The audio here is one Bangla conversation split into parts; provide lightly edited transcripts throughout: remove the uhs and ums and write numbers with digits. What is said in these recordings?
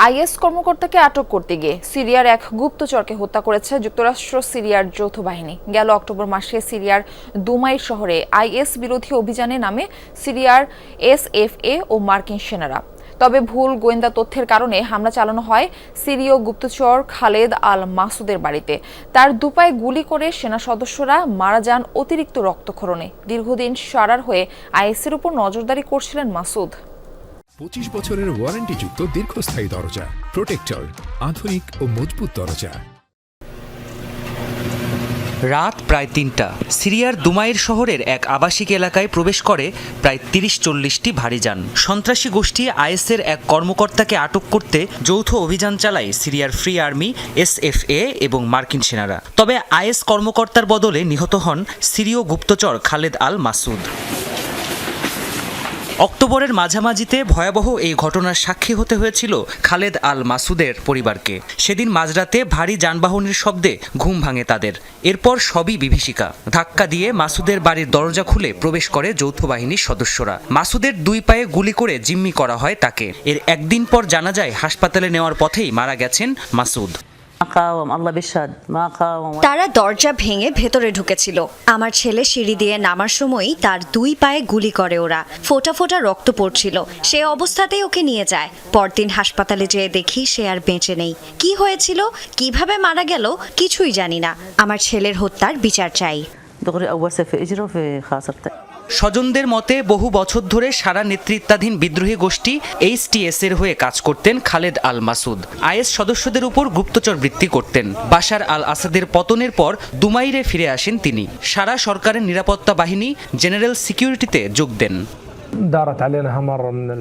আইএস কর্মকর্তাকে আটক করতে গিয়ে সিরিয়ার এক গুপ্তচরকে হত্যা করেছে যুক্তরাষ্ট্র সিরিয়ার যৌথ বাহিনী। গেল অক্টোবর মাসে সিরিয়ার দুমাইর শহরে আইএস বিরোধী অভিযানে নামে সিরিয়ার এসএফএ ও মার্কিন সেনারা। তবে ভুল গোয়েন্দা তথ্যের কারণে হামলা চালানো হয় সিরীয় গুপ্তচর খালেদ আল মাসুদের বাড়িতে। তার দুপায়ে গুলি করে সেনা সদস্যরা মারা যান অতিরিক্ত রক্তক্ষরণে। দীর্ঘদিন সারার হয়ে আইএসের উপর নজরদারি করছিলেন মাসুদ। 25 বছরের ওয়ারেন্টিযুক্ত দীর্ঘস্থায়ী দরজা প্রোটেক্টর, আধুনিক ও মজবুত দরজা। রাত প্রায় ৩টা। সিরিয়ার দুমাইর শহরের এক আবাসিক এলাকায় প্রবেশ করে প্রায় ৩০-৪০টি ভারী যান। সন্ত্রাসী গোষ্ঠী আইএসের এক কর্মকর্তাকে আটক করতে যৌথ অভিযান চালায় সিরিয়ার ফ্রি আর্মি, এসএফএ এবং মার্কিন সেনারা। তবে আইএস কর্মকর্তার বদলে নিহত হন সিরীয় গুপ্তচর খালেদ আল মাসুদ। অক্টোবরের মাঝামাঝিতে ভয়াবহ এই ঘটনার সাক্ষী হতে হয়েছিল খালেদ আল মাসুদের পরিবারকে। সেদিন মাঝরাতে ভারী যানবাহনের শব্দে ঘুম ভাঙে তাদের। এরপর সবই বিভীষিকা। ধাক্কা দিয়ে মাসুদের বাড়ির দরজা খুলে প্রবেশ করে যৌথ বাহিনীর সদস্যরা। মাসুদের দুই পায়ে গুলি করে জিম্মি করা হয় তাকে। এর একদিন পর জানা যায় হাসপাতালে নেওয়ার পথেই মারা গেছেন মাসুদ। তারা দরজা ভেঙে ভেতরে ঢুকেছিল। আমার ছেলে সিঁড়ি দিয়ে নামার সময়ই তার দুই পায়ে গুলি করে ওরা। ফোঁটা ফোঁটা রক্ত পড়ছিল। সে অবস্থাতেই ওকে নিয়ে যায়। পরদিন হাসপাতালে যেয়ে দেখি সে আর বেঁচে নেই। কি হয়েছিল, কিভাবে মারা গেল কিছুই জানি না। আমার ছেলের হত্যার বিচার চাই। স্বজনদের মতে বহু বছর ধরে সারা নেতৃত্বাধীন বিদ্রোহী গোষ্ঠী এইচটিএস এর হয়ে কাজ করতেন খালেদ আল মাসুদ। আইএস সদস্যদের উপর গুপ্তচর বৃত্তি করতেন। বাশার আল আসাদের পতনের পর দুমাইরে ফিরে আসেন তিনি। সারা সরকারের নিরাপত্তা বাহিনী জেনারেল সিকিউরিটিতে যোগ দেন।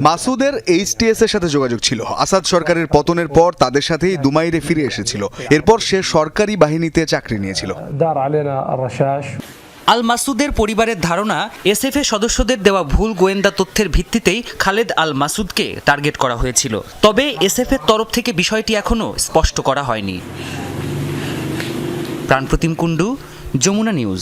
মাসুদের এইচটিএস এর সাথে যোগাযোগ ছিল। আসাদ সরকারের পতনের পর তাদের সাথেই দুমাইরে ফিরে এসেছিল। এরপর সে সরকারি বাহিনীতে চাকরি নিয়েছিল। আল মাসুদের পরিবারের ধারণা, এসএফএ সদস্যদের দেওয়া ভুল গোয়েন্দা তথ্যের ভিত্তিতেই খালেদ আল মাসুদকে টার্গেট করা হয়েছিল। তবে এসএফএর তরফ থেকে বিষয়টি এখনও স্পষ্ট করা হয়নি। প্রাণপ্রতিম কুণ্ডু, যমুনা নিউজ।